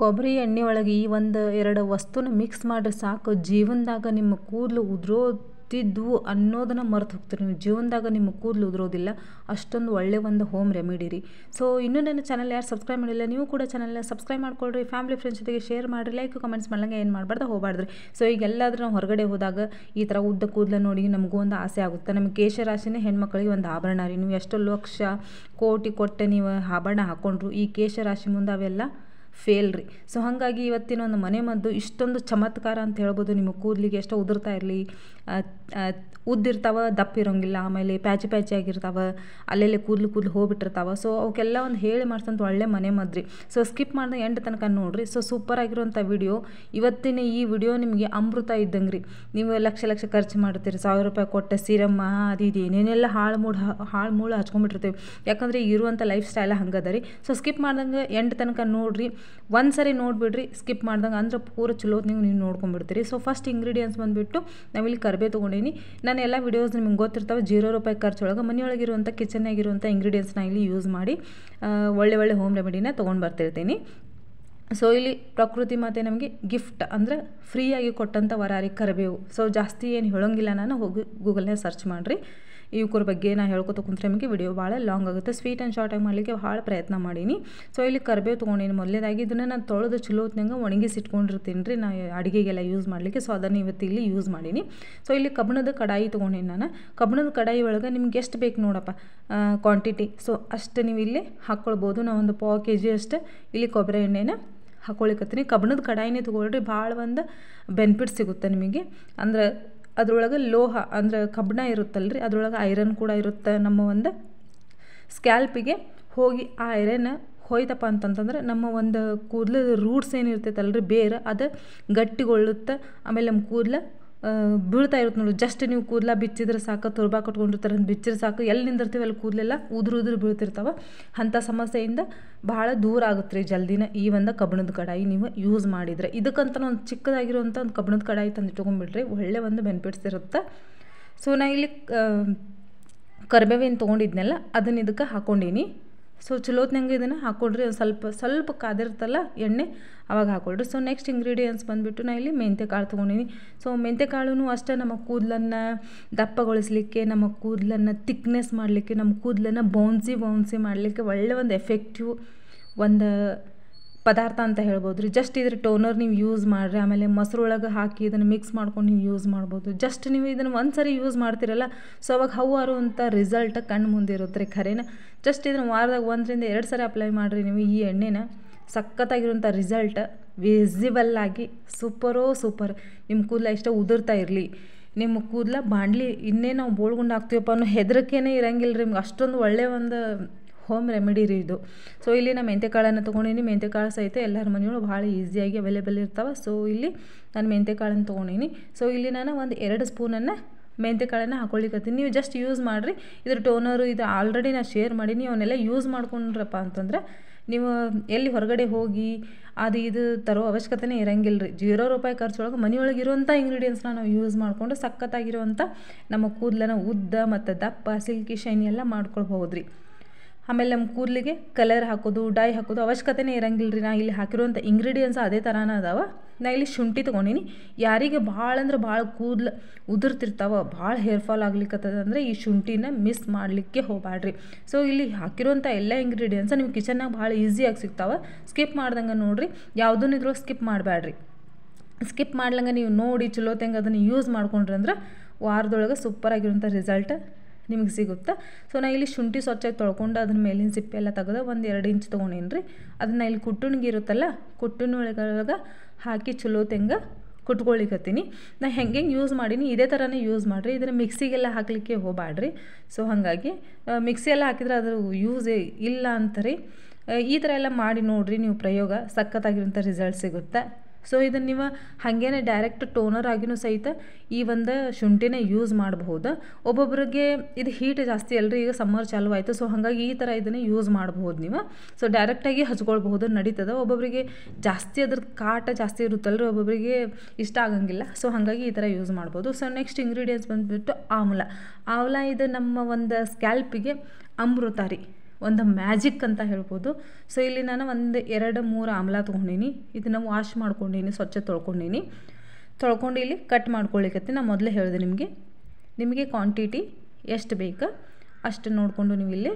ಕೊಬ್ಬರಿ ಎಣ್ಣೆ ಒಳಗೆ ಈ ಒಂದು ಎರಡು ವಸ್ತುನ ಮಿಕ್ಸ್ ಮಾಡಿದ್ರೆ ಸಾಕು, ಜೀವನದಾಗ ನಿಮ್ಮ ಕೂದಲು ಉದುರೋತಿದ್ವು ಅನ್ನೋದನ್ನು ಮರೆತು ಹೋಗ್ತೀರಿ. ನೀವು ಜೀವನದಾಗ ನಿಮ್ಮ ಕೂದಲು ಉದುರೋದಿಲ್ಲ. ಅಷ್ಟೊಂದು ಒಳ್ಳೆ ಒಂದು ಹೋಮ್ ರೆಮಿಡಿ ರೀ. ಸೊ ಇನ್ನೂ ನನ್ನ ಚಾನಲ್ ಯಾರು ಸಬ್ಸ್ಕ್ರೈಬ್ ಮಾಡಿಲ್ಲ, ನೀವು ಕೂಡ ಚಾನಲ್ನ ಸಬ್ಸ್ಕ್ರೈಬ್ ಮಾಡ್ಕೊಳ್ರಿ. ಫ್ಯಾಮಿಲಿ ಫ್ರೆಂಡ್ಸ್ ಜೊತೆಗೆ ಶೇರ್ ಮಾಡಿರಿ, ಲೈಕ್ ಕಮೆಂಟ್ಸ್ ಮಾಡ್ಲಂಗೆ ಏನು ಮಾಡಬಾರ್ದು ಹೋಗಬಾರ್ದ್ರಿ. ಸೊ ಈಗ ಎಲ್ಲಾದ್ರೂ ನಾವು ಹೊರಗಡೆ ಹೋದಾಗ ಈ ಥರ ಉದ್ದ ಕೂದಲ ನೋಡಿ ನಮಗೂ ಒಂದು ಆಸೆ ಆಗುತ್ತೆ. ನಮಗೆ ಕೇಶರಾಶಿನೇ ಹೆಣ್ಮಕ್ಳಿಗೆ ಒಂದು ಆಭರಣ ರೀ. ನೀವು ಎಷ್ಟೋ ಲಕ್ಷ ಕೋಟಿ ಕೊಟ್ಟೆ ನೀವು ಆಭರಣ ಹಾಕ್ಕೊಂಡ್ರು ಈ ಕೇಶರಾಶಿ ಮುಂದೆ ಅವೆಲ್ಲ ಫೇಲ್ ರೀ. ಸೊ ಹಾಗಾಗಿ ಇವತ್ತಿನ ಒಂದು ಮನೆ ಮದ್ದು ಇಷ್ಟೊಂದು ಚಮತ್ಕಾರ ಅಂತ ಹೇಳ್ಬೋದು. ನಿಮ್ಮ ಕೂದಲಿಗೆ ಎಷ್ಟೋ ಉದುರ್ತಾ ಇರಲಿ, ಉದ್ದಿರ್ತಾವೆ, ದಪ್ಪ ಇರೋಂಗಿಲ್ಲ, ಆಮೇಲೆ ಪ್ಯಾಚಿ ಆಗಿರ್ತಾವೆ, ಅಲ್ಲೆಲ್ಲೇ ಕೂದಲು ಹೋಗ್ಬಿಟ್ಟಿರ್ತಾವೆ. ಸೊ ಅವಕ್ಕೆಲ್ಲ ಒಂದು ಹೇಳಿ ಮಾಡ್ಸಂತ ಒಳ್ಳೆ ಮನೆ ಮದ್ರಿ. ಸೊ ಸ್ಕಿಪ್ ಮಾಡಿದ ಎಂಟು ತನಕ ನೋಡಿರಿ. ಸೊ ಸೂಪರ್ ಆಗಿರುವಂಥ ವಿಡಿಯೋ. ಇವತ್ತಿನ ಈ ವಿಡಿಯೋ ನಿಮಗೆ ಅಮೃತ ಇದ್ದಂಗೆ ರೀ. ನೀವು ಲಕ್ಷ ಖರ್ಚು ಮಾಡ್ತೀರಿ, 1000 ರೂಪಾಯಿ ಕೊಟ್ಟ ಸೀರಮ್ಮ ಅದು ಇದು ಏನೇನೆಲ್ಲ ಹಾಳು ಮೂಳು ಹಚ್ಕೊಂಡ್ಬಿಟ್ಟಿರ್ತೀವಿ. ಯಾಕಂದರೆ ಇರುವಂಥ ಲೈಫ್ ಸ್ಟೈಲ ಹಂಗದ ರೀ. ಸೊ ಸ್ಕಿಪ್ ಮಾಡ್ದಂಗೆ ಎಂಟು ತನಕ ನೋಡಿರಿ. ಒಂದು ಸರಿ ನೋಡಿಬಿಡ್ರಿ ಸ್ಕಿಪ್ ಮಾಡ್ದಂಗೆ, ಅಂದ್ರೆ ಪೂರ ಚಲೋ ನೀವು ನೋಡ್ಕೊಂಡ್ಬಿಡ್ತೀರಿ. ಸೊ ಫಸ್ಟ್ ಇಂಗ್ರೀಡಿಯೆಂಟ್ಸ್ ಬಂದುಬಿಟ್ಟು ನಾವಿಲ್ಲಿ ಕರಿಬೇವು ತೊಗೊಂಡೀನಿ. ನಾನು ಎಲ್ಲ ವೀಡಿಯೋಸ್ ನಿಮ್ಗೆ ಗೊತ್ತಿರ್ತಾವೆ. 0 ರೂಪಾಯಿ ಖರ್ಚೊಳಗೆ ಮನೆಯೊಳಗಿರುವಂಥ ಕಿಚನ್ನಾಗಿರುವಂಥ ಇಂಗ್ರೀಡಿಯೆಂಟ್ಸ್ನ ಇಲ್ಲಿ ಯೂಸ್ ಮಾಡಿ ಒಳ್ಳೆ ಹೋಮ್ ರೆಮಿಡಿನ ತೊಗೊಂಡು ಬರ್ತಿರ್ತೀನಿ. ಸೊ ಇಲ್ಲಿ ಪ್ರಕೃತಿ ಮಾತೆ ನಮಗೆ ಗಿಫ್ಟ್ ಅಂದರೆ ಫ್ರೀಯಾಗಿ ಕೊಟ್ಟಂಥ ವರಾರಿ ಕರಿಬೇವು. ಸೊ ಜಾಸ್ತಿ ಏನು ಹೇಳೋಂಗಿಲ್ಲ, ನಾನು ಹೋಗಿ ಗೂಗಲ್ನಾಗ ಸರ್ಚ್ ಮಾಡಿರಿ. ಇವ್ರ ಬಗ್ಗೆ ನಾನು ಹೇಳ್ಕೊತ ಕುಂತ್ರೆ ನಮಗೆ ವಿಡಿಯೋ ಭಾಳ ಲಾಂಗ್ ಆಗುತ್ತೆ. ಸ್ವೀಟ್ ಆ್ಯಂಡ್ ಶಾರ್ಟಾಗಿ ಮಾಡಲಿಕ್ಕೆ ಭಾಳ ಪ್ರಯತ್ನ ಮಾಡೀನಿ. ಸೊ ಇಲ್ಲಿ ಕರಿಬೇವು ತೊಗೊಂಡೀನಿ. ಮೊದಲೇದಾಗಿ ಇದನ್ನು ನಾನು ತೊಳೆದು ಚಲೋ ಹೊತ್ನಂಗೆ ಒಣಗಿಸಿಟ್ಕೊಂಡಿರ್ತೀನಿ ರೀ, ನಾನು ಅಡುಗೆಗೆಲ್ಲ ಯೂಸ್ ಮಾಡಲಿಕ್ಕೆ. ಸೊ ಅದನ್ನು ಇವತ್ತು ಇಲ್ಲಿ ಯೂಸ್ ಮಾಡೀನಿ. ಸೊ ಇಲ್ಲಿ ಕಬ್ಬಣದ ಕಡಾಯಿ ತೊಗೊಂಡೀನಿ ನಾನು. ಕಬ್ಬಣದ ಕಡಾಯಿ ಒಳಗೆ ನಿಮ್ಗೆ ಎಷ್ಟು ಬೇಕು ನೋಡಪ್ಪ ಕ್ವಾಂಟಿಟಿ, ಸೊ ಅಷ್ಟು ನೀವು ಇಲ್ಲಿ ಹಾಕ್ಕೊಳ್ಬೋದು. ನಾವು ಒಂದು 1/4 kg ಅಷ್ಟು ಇಲ್ಲಿ ಕೊಬ್ಬರಿ ಎಣ್ಣೆನ ಹಾಕ್ಕೊಳಿಕತ್ತೀನಿ. ಕಬ್ಬಣದ ಕಡಾಯಿನೇ ತೊಗೊಳ್ರಿ, ಭಾಳ ಒಂದು ಬೆನಿಫಿಟ್ ಸಿಗುತ್ತೆ ನಿಮಗೆ. ಅಂದ್ರೆ ಅದ್ರೊಳಗೆ ಲೋಹ ಅಂದ್ರೆ ಕಬ್ಬಣ ಇರುತ್ತಲ್ರಿ, ಅದ್ರೊಳಗೆ ಐರನ್ ಕೂಡ ಇರುತ್ತೆ. ನಮ್ಮ ಒಂದು ಸ್ಕ್ಯಾಲ್ಪಿಗೆ ಹೋಗಿ ಆ ಐರನ್ ಹೋಯ್ತಪ್ಪ ಅಂತಂತಂದ್ರೆ ನಮ್ಮ ಒಂದು ಕೂದಲದ ರೂಟ್ಸ್ ಏನಿರ್ತೈತಲ್ರಿ, ಬೇರೆ ಅದು ಗಟ್ಟಿಗೊಳ್ಳುತ್ತೆ. ಆಮೇಲೆ ನಮ್ಮ ಕೂದಲ ಬೀಳ್ತಾ ಇರುತ್ತೆ ನೋಡಿ. ಜಸ್ಟ್ ನೀವು ಕೂದಲ ಬಿಚ್ಚಿದ್ರೆ ಸಾಕು, ತುರ್ಬಾ ಕಟ್ಕೊಂಡಿರ್ತಾರೆ ಅಂತ ಬಿಚ್ಚಿದ್ರೆ ಸಾಕು, ಎಲ್ಲಿ ನಿಂದಿರ್ತೀವಿ ಅಲ್ಲಿ ಕೂದಲೆಲ್ಲ ಉದುರು ಬೀಳ್ತಿರ್ತಾವೆ. ಅಂಥ ಸಮಸ್ಯೆಯಿಂದ ಭಾಳ ದೂರ ಆಗುತ್ತೆ ರೀ ಜಲ್ದಿನ ಈ ಒಂದು ಕಬ್ಬಣದ ಕಡಾಯಿ ನೀವು ಯೂಸ್ ಮಾಡಿದರೆ. ಇದಕ್ಕಂತ ಒಂದು ಚಿಕ್ಕದಾಗಿರುವಂಥ ಒಂದು ಕಬ್ಬಣದ ಕಡಾಯಿ ತಂದು ಇಟ್ಕೊಂಡ್ಬಿಡ್ರಿ, ಒಳ್ಳೆ ಒಂದು ಬೆನಿಫಿಟ್ಸ್ ಇರುತ್ತೆ. ಸೊ ನಾ ಇಲ್ಲಿ ಕರಿಬೇವೇನು ತೊಗೊಂಡಿದ್ನೆಲ್ಲ ಅದನ್ನು ಇದಕ್ಕೆ ಹಾಕ್ಕೊಂಡೀನಿ. ಸೊ ಚಲೋತ್ನಂಗೆ ಇದನ್ನು ಹಾಕ್ಕೊಳ್ರಿ. ಸ್ವಲ್ಪ ಕಾದಿರ್ತಲ್ಲ ಎಣ್ಣೆ, ಅವಾಗ ಹಾಕ್ಕೊಳ್ರಿ. ಸೊ ನೆಕ್ಸ್ಟ್ ಇಂಗ್ರೀಡಿಯೆಂಟ್ಸ್ ಬಂದುಬಿಟ್ಟು ನಾನು ಇಲ್ಲಿ ಮೆಂತ್ಯ ಕಾಳು ತೊಗೊಂಡಿನಿ. ಸೊ ಮೆಂತ್ಯ ಕಾಳು ಅಷ್ಟೇ ನಮ್ಮ ಕೂದಲನ್ನು ದಪ್ಪಗೊಳಿಸಲಿಕ್ಕೆ, ನಮ್ಮ ಕೂದಲನ್ನು ತಿಕ್ನೆಸ್ ಮಾಡಲಿಕ್ಕೆ, ನಮ್ಮ ಕೂದಲನ್ನು ಬೌನ್ಸಿ ಮಾಡಲಿಕ್ಕೆ ಒಳ್ಳೆ ಒಂದು ಎಫೆಕ್ಟಿವ್ ಒಂದು ಪದಾರ್ಥ ಅಂತ ಹೇಳ್ಬೋದು ರೀ. ಜಸ್ಟ್ ಇದ್ರ ಟೋನರ್ ನೀವು ಯೂಸ್ ಮಾಡಿರಿ, ಆಮೇಲೆ ಮೊಸರೊಳಗೆ ಹಾಕಿ ಇದನ್ನು ಮಿಕ್ಸ್ ಮಾಡ್ಕೊಂಡು ನೀವು ಯೂಸ್ ಮಾಡ್ಬೋದು. ಜಸ್ಟ್ ನೀವು ಇದನ್ನು ಒಂದು ಸರಿ ಯೂಸ್ ಮಾಡ್ತಿರಲ್ಲ, ಸೊ ಅವಾಗ ಹೌವಾರು ಅಂತ ರಿಸಲ್ಟ್ ಕಣ್ಣು ಮುಂದೆ ಇರುತ್ತೆ ರೀ. ಖರೇನ ಜಸ್ಟ್ ಇದನ್ನು ವಾರದಾಗ 1 ರಿಂದ 2 ಸರಿ ಅಪ್ಲೈ ಮಾಡಿರಿ ನೀವು ಈ ಎಣ್ಣೆನ. ಸಖತ್ತಾಗಿರುವಂಥ ರಿಸಲ್ಟ್ ವಿಸಿಬಲ್ ಆಗಿ ಸೂಪರ್. ನಿಮ್ಮ ಕೂದಲ ಎಷ್ಟೋ ಉದುರ್ತಾ ಇರಲಿ, ನಿಮ್ಮ ಕೂದಲ ಬಾಣಲಿ ಇನ್ನೇ ನಾವು ಬೋಳ್ಗುಂಡು ಹಾಕ್ತೀವಪ್ಪ ಅನ್ನೋ ಹೆದರಿಕೆನೇ ಇರಂಗಿಲ್ಲ ರೀ ನಿಮ್ಗೆ. ಅಷ್ಟೊಂದು ಒಳ್ಳೆಯ ಒಂದು ಹೋಮ್ ರೆಮಿಡಿ ರೀ ಇದು. ಸೊ ಇಲ್ಲಿ ನಾನು ಮೆಂತ್ಯಕಾಳನ್ನು ತೊಗೊಂಡೀನಿ. ಮೆಂತ್ಯಕಾಳು ಸಹಿತ ಎಲ್ಲರ ಮನೆಯೊಳಗೆ ಭಾಳ ಈಸಿಯಾಗಿ ಅವೈಲೇಬಲ್ ಇರ್ತಾವೆ. ಸೊ ಇಲ್ಲಿ ನಾನು ಮೆಂತ್ಯಕಾಳನ್ನು ತೊಗೊಂಡೀನಿ. ಸೊ ಇಲ್ಲಿ ನಾನು ಒಂದು 2 ಸ್ಪೂನನ್ನು ಮೆಂತ್ಯಕಾಳನ್ನು ಹಾಕ್ಕೊಳಿಕತ್ತೀನಿ. ನೀವು ಜಸ್ಟ್ ಯೂಸ್ ಮಾಡಿರಿ. ಇದ್ರ ಟೋನರು ಇದು ಆಲ್ರೆಡಿ ನಾನು ಶೇರ್ ಮಾಡೀನಿ. ಅವನ್ನೆಲ್ಲ ಯೂಸ್ ಮಾಡ್ಕೊಂಡ್ರಪ್ಪ ಅಂತಂದ್ರೆ ನೀವು ಎಲ್ಲಿ ಹೊರಗಡೆ ಹೋಗಿ ಅದು ಇದು ತರೋ ಅವಶ್ಯಕತೆನೇ ಇರಂಗಿಲ್ಲ ರೀ. 0 ರೂಪಾಯಿ ಖರ್ಚೊಳಗೆ ಮನೆಯೊಳಗೆ ಇರುವಂಥ ಇಂಗ್ರೀಡಿಯೆಂಟ್ಸ್ನ ನಾವು ಯೂಸ್ ಮಾಡಿಕೊಂಡು ಸಖತ್ತಾಗಿರುವಂಥ ನಮ್ಮ ಕೂದಲನ್ನು ಉದ್ದ ಮತ್ತು ದಪ್ಪ, ಸಿಲ್ಕಿ, ಶೈನಿ ಎಲ್ಲ ಮಾಡ್ಕೊಳ್ಬೋದು ರೀ. ಆಮೇಲೆ ನಮ್ಮ ಕೂದಲಿಗೆ ಕಲರ್ ಹಾಕೋದು, ಡೈ ಹಾಕೋದು ಅವಶ್ಯಕತೆನೇ ಇರಂಗಿಲ್ಲ ರೀ. ನಾ ಇಲ್ಲಿ ಹಾಕಿರುವಂಥ ಇಂಗ್ರೀಡಿಯೆಂಟ್ಸ್ ಅದೇ ಥರನೇ ಅದಾವೆ. ನಾ ಇಲ್ಲಿ ಶುಂಠಿ ತೊಗೊಂಡಿನಿ. ಯಾರಿಗೆ ಭಾಳ ಅಂದ್ರೆ ಭಾಳ ಕೂದಲು ಉದುರ್ತಿರ್ತಾವೆ, ಭಾಳ ಹೇರ್ ಫಾಲ್ ಆಗ್ಲಿಕ್ಕತ್ತದಂದರೆ ಈ ಶುಂಠಿನ ಮಿಸ್ ಮಾಡಲಿಕ್ಕೆ ಹೋಗಬೇಡ್ರಿ. ಸೊ ಇಲ್ಲಿ ಹಾಕಿರುವಂಥ ಎಲ್ಲ ಇಂಗ್ರೀಡಿಯೆಂಟ್ಸ್ ನಿಮ್ಮ ಕಿಚನ್ನಾಗ ಭಾಳ ಈಸಿಯಾಗಿ ಸಿಗ್ತಾವೆ. ಸ್ಕಿಪ್ ಮಾಡ್ದಂಗೆ ನೋಡಿರಿ, ಯಾವುದನ್ನು ಇದ್ರೊಳಗೆ ಸ್ಕಿಪ್ ಮಾಡಬೇಡ್ರಿ. ಸ್ಕಿಪ್ ಮಾಡ್ಲಂಗೆ ನೀವು ನೋಡಿ ಚಲೋತ್ತಂಗೆ ಅದನ್ನು ಯೂಸ್ ಮಾಡ್ಕೊಂಡ್ರಿ ಅಂದ್ರೆ ವಾರದೊಳಗೆ ಸೂಪರಾಗಿರುವಂಥ ರಿಸಲ್ಟ್ ನಿಮಗೆ ಸಿಗುತ್ತೆ. ಸೊ ನಾ ಇಲ್ಲಿ ಶುಂಠಿ ಸ್ವಚ್ಛಾಗಿ ತೊಳ್ಕೊಂಡು ಅದನ್ನ ಮೇಲಿನ ಸಿಪ್ಪೆ ಎಲ್ಲ ತೆಗೆದು 1-2 ಇಂಚ್ ತೊಗೊಂಡೇನಿ ರೀ. ಅದನ್ನು ಇಲ್ಲಿ ಕುಟ್ಟುಣಿಗೆ ಇರುತ್ತಲ್ಲ, ಕುಟ್ಟುಣೊಳಗೆ ಹಾಕಿ ಚಲೋತ್ತಂಗೆ ಕುಟ್ಕೊಳಿಕತ್ತೀನಿ. ನಾ ಹೆಂಗೆ ಯೂಸ್ ಮಾಡೀನಿ ಇದೇ ಥರನೇ ಯೂಸ್ ಮಾಡಿರಿ. ಇದನ್ನು ಮಿಕ್ಸಿಗೆಲ್ಲ ಹಾಕಲಿಕ್ಕೆ ಹೋಗಬೇಡ್ರಿ. ಸೊ ಹಾಗಾಗಿ ಮಿಕ್ಸಿ ಎಲ್ಲ ಹಾಕಿದ್ರೆ ಅದ್ರ ಯೂಸೇ ಇಲ್ಲ ಅಂತಾರೆ. ಈ ಥರ ಎಲ್ಲ ಮಾಡಿ ನೋಡಿರಿ ನೀವು ಪ್ರಯೋಗ, ಸಖತ್ತಾಗಿರೋಂಥ ರಿಸಲ್ಟ್ ಸಿಗುತ್ತೆ. ಸೊ ಇದನ್ನು ನೀವು ಹಾಗೇನೆ ಡೈರೆಕ್ಟ್ ಟೋನರ್ ಆಗಿನೂ ಸಹಿತ ಈ ಒಂದು ಶುಂಠಿನ ಯೂಸ್ ಮಾಡಬಹುದು. ಒಬ್ಬೊಬ್ಬರಿಗೆ ಇದು ಹೀಟ್ ಜಾಸ್ತಿ ಅಲ್ರಿ, ಈಗ ಸಮ್ಮರ್ ಚಾಲು ಆಯಿತು. ಸೊ ಹಾಗಾಗಿ ಈ ಥರ ಇದನ್ನು ಯೂಸ್ ಮಾಡಬಹುದು ನೀವು. ಸೊ ಡೈರೆಕ್ಟಾಗಿ ಹಚ್ಕೊಳ್ಬಹುದು, ನಡೀತದೆ. ಒಬ್ಬೊಬ್ಬರಿಗೆ ಜಾಸ್ತಿ ಅದ್ರ ಕಾಟ ಜಾಸ್ತಿ ಇರುತ್ತಲ್ರಿ, ಒಬ್ಬೊಬ್ಬರಿಗೆ ಇಷ್ಟ ಆಗಂಗಿಲ್ಲ. ಸೊ ಹಾಗಾಗಿ ಈ ಥರ ಯೂಸ್ ಮಾಡ್ಬೋದು. ಸೊ ನೆಕ್ಸ್ಟ್ ಇಂಗ್ರೀಡಿಯೆಂಟ್ಸ್ ಬಂದುಬಿಟ್ಟು ಆಮ್ಲ. ಇದು ನಮ್ಮ ಒಂದು ಸ್ಕ್ಯಾಲ್ಪಿಗೆ ಅಮೃತ ರೀ, ಒಂದು ಮ್ಯಾಜಿಕ್ ಅಂತ ಹೇಳ್ಬೋದು. ಸೊ ಇಲ್ಲಿ ನಾನು 2-3 ಆಮ್ಲ ತೊಗೊಂಡೀನಿ. ಇದನ್ನು ವಾಶ್ ಮಾಡ್ಕೊಂಡೀನಿ, ಸ್ವಚ್ಛ ತೊಳ್ಕೊಂಡು ಇಲ್ಲಿ ಕಟ್ ಮಾಡ್ಕೊಳ್ಳಿಕತ್ತೀನಿ. ನಾನು ಮೊದಲೇ ಹೇಳಿದೆ ನಿಮಗೆ ಕ್ವಾಂಟಿಟಿ ಎಷ್ಟು ಬೇಕು ಅಷ್ಟು ನೋಡಿಕೊಂಡು ನೀವು ಇಲ್ಲಿ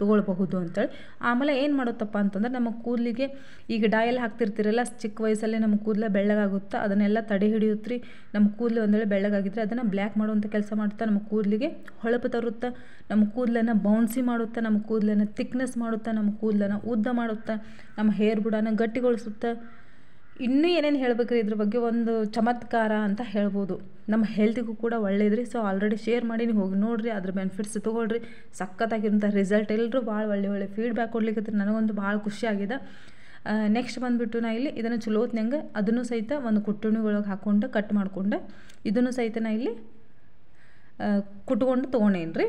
ತೊಗೊಳ್ಬಹುದು ಅಂತೇಳಿ. ಆಮೇಲೆ ಏನು ಮಾಡುತ್ತಪ್ಪ ಅಂತಂದ್ರೆ ನಮ್ಮ ಕೂದಲಿಗೆ ಈಗ ಡಾಯಲ್ ಹಾಕ್ತಿರ್ತೀರಲ್ಲ, ಚಿಕ್ಕ ವಯಸ್ಸಲ್ಲೇ ನಮ್ಮ ಕೂದಲ ಬೆಳ್ಳಗಾಗುತ್ತೆ, ಅದನ್ನೆಲ್ಲ ತಡೆ ಹಿಡಿಯುತ್ತೆ ರೀ. ನಮ್ಮ ಕೂದಲು ಒಂದೇಳೆ ಬೆಳ್ಳಗಾಗಿದ್ದರೆ ಅದನ್ನು ಬ್ಲ್ಯಾಕ್ ಮಾಡುವಂಥ ಕೆಲಸ ಮಾಡುತ್ತಾ, ನಮ್ಮ ಕೂದಲಿಗೆ ಹೊಳಪು ತರುತ್ತೆ, ನಮ್ಮ ಕೂದಲನ್ನು ಬೌನ್ಸಿ ಮಾಡುತ್ತಾ, ನಮ್ಮ ಕೂದಲನ್ನು ಥಿಕ್ನೆಸ್ ಮಾಡುತ್ತಾ, ನಮ್ಮ ಕೂದಲನ್ನು ಉದ್ದ ಮಾಡುತ್ತಾ, ನಮ್ಮ ಹೇರ್ ಬುಡನ ಗಟ್ಟಿಗೊಳಿಸುತ್ತಾ. ಇನ್ನೂ ಏನೇನು ಹೇಳ್ಬೇಕ್ರಿ ಇದ್ರ ಬಗ್ಗೆ, ಒಂದು ಚಮತ್ಕಾರ ಅಂತ ಹೇಳ್ಬೋದು. ನಮ್ಮ ಹೆಲ್ತಿಗೂ ಕೂಡ ಒಳ್ಳೇದ್ರಿ. ಸೊ ಆಲ್ರೆಡಿ ಶೇರ್ ಮಾಡೀನಿ, ಹೋಗಿ ನೋಡಿರಿ, ಅದ್ರ ಬೆನಿಫಿಟ್ಸ್ ತೊಗೊಳ್ರಿ. ಸಖತ್ತಾಗಿರೋಂಥ ರಿಸಲ್ಟ್. ಎಲ್ಲರೂ ಭಾಳ ಒಳ್ಳೆ ಫೀಡ್ಬ್ಯಾಕ್ ಕೊಡ್ಲಿಕ್ಕೆ ನನಗೊಂದು ಭಾಳ ಖುಷಿಯಾಗಿದೆ. ನೆಕ್ಸ್ಟ್ ಬಂದುಬಿಟ್ಟು ನಾ ಇಲ್ಲಿ ಇದನ್ನು ಚಲೋ ಹೊತ್ನಂಗೆ ಅದನ್ನು ಸಹಿತ ಒಂದು ಕುಟ್ಟಣಿ ಒಳಗೆ ಹಾಕ್ಕೊಂಡು ಕಟ್ ಮಾಡಿಕೊಂಡು ಇದನ್ನು ಸಹಿತ ನಾ ಇಲ್ಲಿ ಕುಟ್ಕೊಂಡು ತೊಗೊಂಡೇನಿ ರೀ.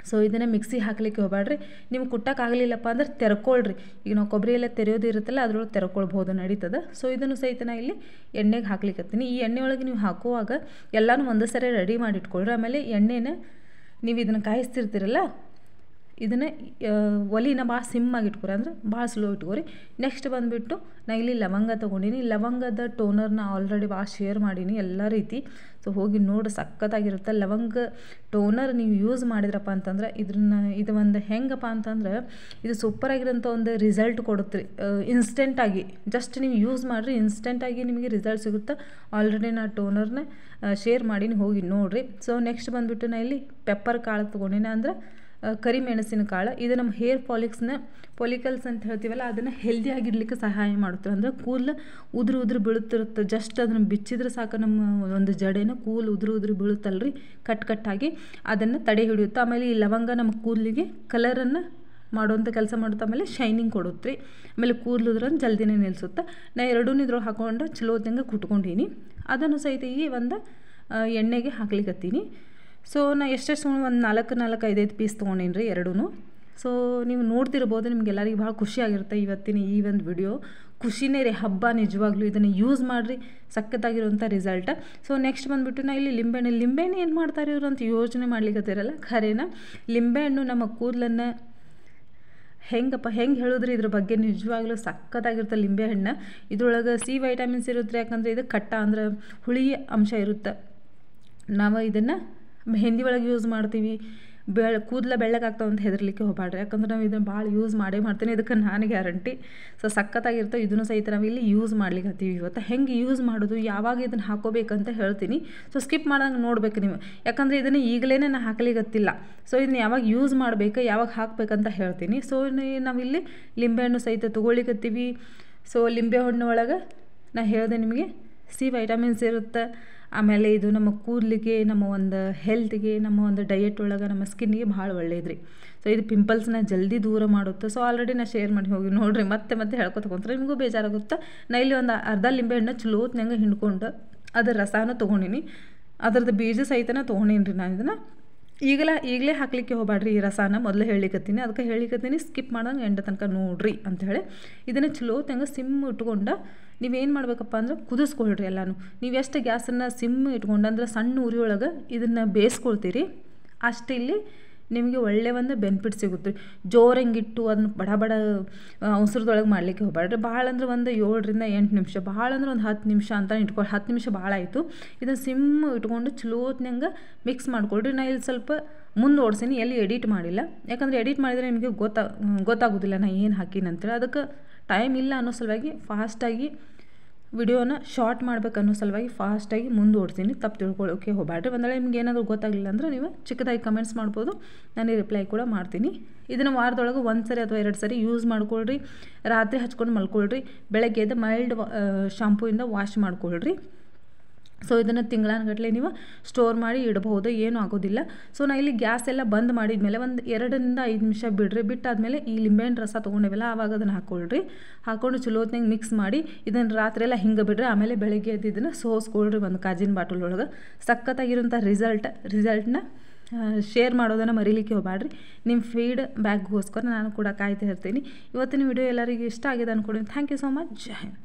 ಸೊ ಇದನ್ನು ಮಿಕ್ಸಿ ಹಾಕ್ಲಿಕ್ಕೆ ಹೋಗಬೇಡ್ರಿ. ನೀವು ಕುಟ್ಟಕ್ಕಾಗಲಿಲ್ಲಪ್ಪ ಅಂದ್ರೆ ತೆರ್ಕೊಳ್ರಿ. ಈಗ ನಾವು ಕೊಬ್ಬರಿ ಎಲ್ಲ ತೆರೆಯೋದು ಇರುತ್ತಲ್ಲ, ಅದ್ರೊಳಗೆ ತೆರ್ಕೊಳ್ಬೋದು, ನಡೀತದೆ. ಸೊ ಇದನ್ನು ಸಹಿತ ನಾ ಇಲ್ಲಿ ಎಣ್ಣೆಗೆ ಹಾಕ್ಲಿಕ್ಕತ್ತೀನಿ. ಈ ಎಣ್ಣೆ ಒಳಗೆ ನೀವು ಹಾಕುವಾಗ ಎಲ್ಲನೂ ಒಂದೇ ಸರಿ ರೆಡಿ ಮಾಡಿ ಇಟ್ಕೊಳ್ರಿ. ಆಮೇಲೆ ಎಣ್ಣೆನ ನೀವು ಇದನ್ನು ಕಾಯಿಸ್ತಿರ್ತೀರಲ್ಲ, ಇದನ್ನು ಒಲಿನ ಭಾಳ ಸಿಮ್ಮಾಗಿ ಇಟ್ಕೊರಿ, ಅಂದ್ರೆ ಭಾಳ ಸ್ಲೋ ಇಟ್ಕೊರಿ. ನೆಕ್ಸ್ಟ್ ಬಂದುಬಿಟ್ಟು ನಾ ಇಲ್ಲಿ ಲವಂಗ ತೊಗೊಂಡಿನಿ. ಲವಂಗದ ಟೋನರ್ನ ಆಲ್ರೆಡಿ ಭಾಳ ಶೇರ್ ಮಾಡೀನಿ ಎಲ್ಲ ರೀತಿ. ಸೊ ಹೋಗಿ ನೋಡಿ, ಸಖತ್ತಾಗಿರುತ್ತೆ. ಲವಂಗ ಟೋನರ್ ನೀವು ಯೂಸ್ ಮಾಡಿದ್ರಪ್ಪ ಅಂತಂದ್ರೆ ಇದು ಒಂದು ಹೆಂಗಪ್ಪ ಅಂತಂದ್ರೆ ಇದು ಸೂಪರಾಗಿರೋಂಥ ಒಂದು ರಿಸಲ್ಟ್ ಕೊಡುತ್ತೆ ರೀ. ಇನ್ಸ್ಟೆಂಟಾಗಿ ಜಸ್ಟ್ ನೀವು ಯೂಸ್ ಮಾಡಿರಿ, ಇನ್ಸ್ಟೆಂಟಾಗಿ ನಿಮಗೆ ರಿಸಲ್ಟ್ ಸಿಗುತ್ತೆ. ಆಲ್ರೆಡಿ ನಾ ಟೋನರ್ನ ಶೇರ್ ಮಾಡೀನಿ, ಹೋಗಿ ನೋಡಿರಿ. ಸೊ ನೆಕ್ಸ್ಟ್ ಬಂದುಬಿಟ್ಟು ನಾ ಇಲ್ಲಿ ಪೆಪ್ಪರ್ ಕಾಳು ತೊಗೊಂಡಿನಿ, ಅಂದ್ರೆ ಕರಿಮೆಣಸಿನ ಕಾಳು. ಇದು ನಮ್ಮ ಹೇರ್ ಫಾಲಿಕಲ್ಸ್ ಅಂತ ಹೇಳ್ತೀವಲ್ಲ, ಅದನ್ನು ಹೆಲ್ದಿಯಾಗಿಡ್ಲಿಕ್ಕೆ ಸಹಾಯ ಮಾಡುತ್ತೆ. ಅಂದರೆ ಕೂದಲು ಉದುರು ಬೀಳುತ್ತಿರುತ್ತೆ. ಜಸ್ಟ್ ಅದನ್ನು ಬಿಚ್ಚಿದ್ರೆ ಸಾಕು, ನಮ್ಮ ಒಂದು ಜಡೆನ ಕೂದಲು ಉದುರು ಬೀಳುತ್ತಲ್ರಿ, ಕಟ್ಟಾಗಿ ಅದನ್ನು ತಡೆ ಹಿಡಿಯುತ್ತೆ. ಆಮೇಲೆ ಈ ಲವಂಗ ನಮ್ಮ ಕೂದಲಿಗೆ ಕಲರನ್ನು ಮಾಡುವಂಥ ಕೆಲಸ ಮಾಡುತ್ತೆ. ಆಮೇಲೆ ಶೈನಿಂಗ್ ಕೊಡುತ್ತೆ ರೀ. ಆಮೇಲೆ ಕೂದಲು ಉದ್ರನ್ನು ಜಲ್ದಿನೇ ನಿಲ್ಲಿಸುತ್ತೆ. ನಾ ಎರಡೂ ಇದ್ರೊಳಗೆ ಹಾಕೊಂಡು ಚಲೋ ಹೊತ್ತಂಗೆ ಕುಟ್ಕೊಂಡೀನಿ. ಅದನ್ನು ಸಹಿತ ಈ ಒಂದು ಎಣ್ಣೆಗೆ ಹಾಕ್ಲಿಕ್ಕತ್ತೀನಿ. ಸೊ ನಾ ಎಷ್ಟೆಷ್ಟು ಒಂದು 4-5 ಪೀಸ್ ತೊಗೊಂಡೇನಿ ರೀ ಎರಡೂ. ಸೊ ನೀವು ನೋಡ್ತಿರ್ಬೋದು, ನಿಮ್ಗೆಲ್ಲರಿಗೂ ಭಾಳ ಖುಷಿಯಾಗಿರುತ್ತೆ ಇವತ್ತಿನ ಈ ಒಂದು ವಿಡಿಯೋ. ಖುಷಿನೇ ರೀ, ಹಬ್ಬ ನಿಜವಾಗ್ಲೂ. ಇದನ್ನು ಯೂಸ್ ಮಾಡಿರಿ, ಸಖತ್ತಾಗಿರುವಂಥ ರಿಸಲ್ಟ್. ಸೊ ನೆಕ್ಸ್ಟ್ ಬಂದುಬಿಟ್ಟು ನಾ ಇಲ್ಲಿ ಲಿಂಬೆಹಣ್ಣು ಏನು ಮಾಡ್ತಾರೆ ಇವರು ಅಂತ ಯೋಚನೆ ಮಾಡ್ಲಿಕ್ಕತ್ತಿರಲ್ಲ, ಖರೇನ ಲಿಂಬೆಹಣ್ಣು ನಮ್ಮ ಕೂದಲನ್ನು ಹೆಂಗೆ ಹೇಳಿದ್ರಿ ಇದ್ರ ಬಗ್ಗೆ, ನಿಜವಾಗ್ಲೂ ಸಖತ್ತಾಗಿರುತ್ತೆ ಲಿಂಬೆಹಣ್ಣು. ಇದ್ರೊಳಗೆ ಸಿ ವೈಟಮಿನ್ಸ್ ಇರುತ್ತೆ. ಯಾಕಂದರೆ ಇದು ಅಂದ್ರೆ ಹುಳಿ ಅಂಶ ಇರುತ್ತೆ. ನಾವು ಇದನ್ನು ಮೆಹಂದಿ ಒಳಗೆ ಯೂಸ್ ಮಾಡ್ತೀವಿ. ಕೂದಲ ಬೆಳ್ಳಗಾಗ್ತಾವೆ ಅಂತ ಹೆದರ್ಲಿಕ್ಕೆ ಹೋಗಬೇಡ್ರಿ. ಯಾಕಂದ್ರೆ ನಾವು ಇದನ್ನು ಭಾಳ ಯೂಸ್ ಮಾಡ್ತೀನಿ, ಇದಕ್ಕೆ ನಾನು ಗ್ಯಾರಂಟಿ. ಸೊ ಸಖತ್ತಾಗಿರ್ತವೆ. ಇದನ್ನು ಸಹಿತ ನಾವು ಇಲ್ಲಿ ಯೂಸ್ ಮಾಡ್ಲಿಕ್ಕೆ ಹತ್ತೀವಿ ಇವತ್ತು. ಹೆಂಗೆ ಯೂಸ್ ಮಾಡೋದು, ಯಾವಾಗ ಇದನ್ನು ಹಾಕೋಬೇಕಂತ ಹೇಳ್ತೀನಿ. ಸೊ ಸ್ಕಿಪ್ ಮಾಡ್ದಂಗೆ ನೋಡ್ಬೇಕು ನೀವು, ಯಾಕಂದರೆ ಇದನ್ನು ಈಗಲೇ ನಾನು ಹಾಕ್ಲಿಕ್ಕತ್ತಿಲ್ಲ. ಸೊ ಇದನ್ನು ಯಾವಾಗ ಯೂಸ್ ಮಾಡಬೇಕು, ಯಾವಾಗ ಹಾಕಬೇಕಂತ ಹೇಳ್ತೀನಿ. ಸೊ ನಾವಿಲ್ಲಿ ಲಿಂಬೆಹಣ್ಣು ಸಹಿತ ತೊಗೊಳ್ಲಿಕ್ಕತ್ತೀವಿ. ಸೊ ಲಿಂಬೆಹಣ್ಣು ಒಳಗೆ ನಾ ಹೇಳಿದೆ ನಿಮಗೆ ಸಿ ವೈಟಮಿನ್ಸ್ ಇರುತ್ತೆ. ಆಮೇಲೆ ಇದು ನಮ್ಮ ಕೂದಲಿಗೆ, ನಮ್ಮ ಒಂದು ಹೆಲ್ತ್ಗೆ, ನಮ್ಮ ಒಂದು ಡಯಟ್ ಒಳಗೆ, ನಮ್ಮ ಸ್ಕಿನ್ನಿಗೆ ಭಾಳ ಒಳ್ಳೇದ್ರಿ. ಸೊ ಇದು ಪಿಂಪಲ್ಸ್ನ ಜಲ್ದಿ ದೂರ ಮಾಡುತ್ತೆ. ಸೊ ಆಲ್ರೆಡಿ ನಾ ಶೇರ್ ಮಾಡಿ ಹೋಗಿ ನೋಡಿರಿ, ಮತ್ತೆ ಹೇಳ್ಕೊತಕೊಂಡ್ರೆ ನಿಮಗೂ ಬೇಜಾರಾಗುತ್ತೆ. ನಾ ಇಲ್ಲಿ ಒಂದು ಅರ್ಧ ಲಿಂಬೆಹಣ್ಣು ಚಲೋ ಹೊತ್ನಂಗೆ ಹಿಂಡ್ಕೊಂಡು ಅದ್ರ ರಸನೂ ತೊಗೊಂಡಿನಿ, ಅದರದ್ದು ಬೀಜ ಸಹಿತನ ತೊಗೊಂಡೀನಿ ರೀ. ನಾನು ಇದನ್ನು ಈಗಲೇ ಹಾಕ್ಲಿಕ್ಕೆ ಹೋಗಬೇಡ್ರಿ. ಈ ರಸನ ಮೊದಲೇ ಹೇಳಿಕತ್ತೀನಿ, ಸ್ಕಿಪ್ ಮಾಡ್ದಂಗೆ ಎಂಡ ತನಕ ನೋಡ್ರಿ ಅಂಥೇಳಿ. ಇದನ್ನು ಚಲೋ ಹೊತ್ನಂಗೆ ಸಿಮ್ ಇಟ್ಕೊಂಡು ನೀವೇನು ಮಾಡಬೇಕಪ್ಪ ಅಂದ್ರೆ ಕುದಿಸ್ಕೊಳ್ರಿ ಎಲ್ಲನೂ. ನೀವು ಎಷ್ಟು ಗ್ಯಾಸನ್ನು ಸಿಮ್ ಇಟ್ಕೊಂಡು ಅಂದ್ರೆ ಸಣ್ಣ ಉರಿ ಒಳಗೆ ಇದನ್ನು ಬೇಯಿಸ್ಕೊಳ್ತೀರಿ, ಅಷ್ಟು ಇಲ್ಲಿ ನಿಮಗೆ ಒಳ್ಳೆಯ ಒಂದು ಬೆನಿಫಿಟ್ ಸಿಗುತ್ತೆ ರೀ. ಜೋರಂಗಿಟ್ಟು ಅದನ್ನ ಬಡ ಅವಸರದೊಳಗೆ ಮಾಡಲಿಕ್ಕೆ ಹೋಗಬೇಡ್ರಿ. ಭಾಳ ಅಂದ್ರೆ ಒಂದು 7-8 ನಿಮಿಷ, ಭಾಳ ಅಂದ್ರೆ ಒಂದು 10 ನಿಮಿಷ ಅಂತ ಇಟ್ಕೊಳ್ಳಿ. 10 ನಿಮಿಷ ಭಾಳ ಆಯಿತು. ಇದನ್ನು ಸಿಮ್ ಇಟ್ಕೊಂಡು ಚಲೋ ಹೊತ್ನಂಗೆ ಮಿಕ್ಸ್ ಮಾಡ್ಕೊಳ್ರಿ. ನಾ ಇಲ್ಲಿ ಸ್ವಲ್ಪ ಮುಂದೆ ಓಡಿಸೀನಿ, ಎಲ್ಲಿ ಎಡಿಟ್ ಮಾಡಿಲ್ಲ. ಯಾಕಂದರೆ ಎಡಿಟ್ ಮಾಡಿದರೆ ನಿಮಗೆ ಗೊತ್ತಾಗೋದಿಲ್ಲ ನಾ ಏನು ಹಾಕೀನಿ ಅಂತೇಳಿ. ಅದಕ್ಕೆ ಟೈಮ್ ಇಲ್ಲ ಅನ್ನೋ ಸಲುವಾಗಿ ಫಾಸ್ಟಾಗಿ ವಿಡಿಯೋನ ಶಾರ್ಟ್ ಮಾಡ್ಬೇಕು ಅನ್ನೋ ಸಲುವಾಗಿ ಫಾಸ್ಟಾಗಿ ಮುಂದುವರ್ತೀನಿ. ತಪ್ಪು ತಿಳ್ಕೊಳ್ಳೋಕೆ ಹೋಗಬೇಡ್ರಿ. ಒಂದೊಳ್ಳೆ ನಿಮ್ಗೆ ಏನಾದರೂ ಗೊತ್ತಾಗಲಿಲ್ಲ ಅಂದ್ರೆ ನೀವು ಚಿಕ್ಕದಾಗಿ ಕಮೆಂಟ್ಸ್ ಮಾಡ್ಬೋದು, ನಾನು ರಿಪ್ಲೈ ಕೂಡ ಮಾಡ್ತೀನಿ. ಇದನ್ನು ವಾರದೊಳಗೆ 1 ಸರಿ ಅಥವಾ 2 ಸರಿ ಯೂಸ್ ಮಾಡ್ಕೊಳ್ರಿ. ರಾತ್ರಿ ಹಚ್ಕೊಂಡು ಮಲ್ಕೊಳ್ರಿ. ಬೆಳಗ್ಗೆ ಎದ್ದು ಮೈಲ್ಡ್ ಶಾಂಪೂಯಿಂದ ವಾಶ್ ಮಾಡ್ಕೊಳ್ರಿ. ಸೊ ಇದನ್ನು ತಿಂಗಳಾನುಗಟ್ಟಲೆ ನೀವು ಸ್ಟೋರ್ ಮಾಡಿ ಇಡಬಹುದು, ಏನೂ ಆಗೋದಿಲ್ಲ. ಸೊ ನಾ ಇಲ್ಲಿ ಗ್ಯಾಸ್ ಎಲ್ಲ ಬಂದ್ ಮಾಡಿದ್ಮೇಲೆ ಒಂದು 2-5 ನಿಮಿಷ ಬಿಡ್ರಿ. ಬಿಟ್ಟಾದಮೇಲೆ ಈ ಲಿಂಬೆಹಣ್ಣು ರಸ ತೊಗೊಂಡೇವಲ್ಲ, ಆವಾಗ ಅದನ್ನು ಹಾಕ್ಕೊಂಡು ಚಲೋ ಹೊತ್ನಾಗ ಮಿಕ್ಸ್ ಮಾಡಿ ಇದನ್ನು ರಾತ್ರಿ ಎಲ್ಲ ಹಿಂಗೆ ಬಿಡ್ರಿ. ಆಮೇಲೆ ಬೆಳಗ್ಗೆ ಎದ್ದು ಇದನ್ನು ಸೋಸ್ಕೊಳ್ರಿ ಒಂದು ಕಾಜಿನ ಬಾಟಲ್ ಒಳಗೆ. ಸಖತ್ತಾಗಿರೋಂಥ ರಿಸಲ್ಟ್ನ ಶೇರ್ ಮಾಡೋದನ್ನು ಮರೀಲಿಕ್ಕೆ ಹೋಗಬೇಡ್ರಿ. ನಿಮ್ಮ ಫೀಡ್ಬ್ಯಾಕ್ಗೋಸ್ಕರ ನಾನು ಕೂಡ ಕಾಯ್ತಾ ಇರ್ತೀನಿ. ಇವತ್ತಿನ ವಿಡಿಯೋ ಎಲ್ಲರಿಗೂ ಇಷ್ಟ ಆಗಿದೆ ಅಂದ್ಕೊಂಡಿದ್ದೀನಿ. Thank you so much. Jai Hind.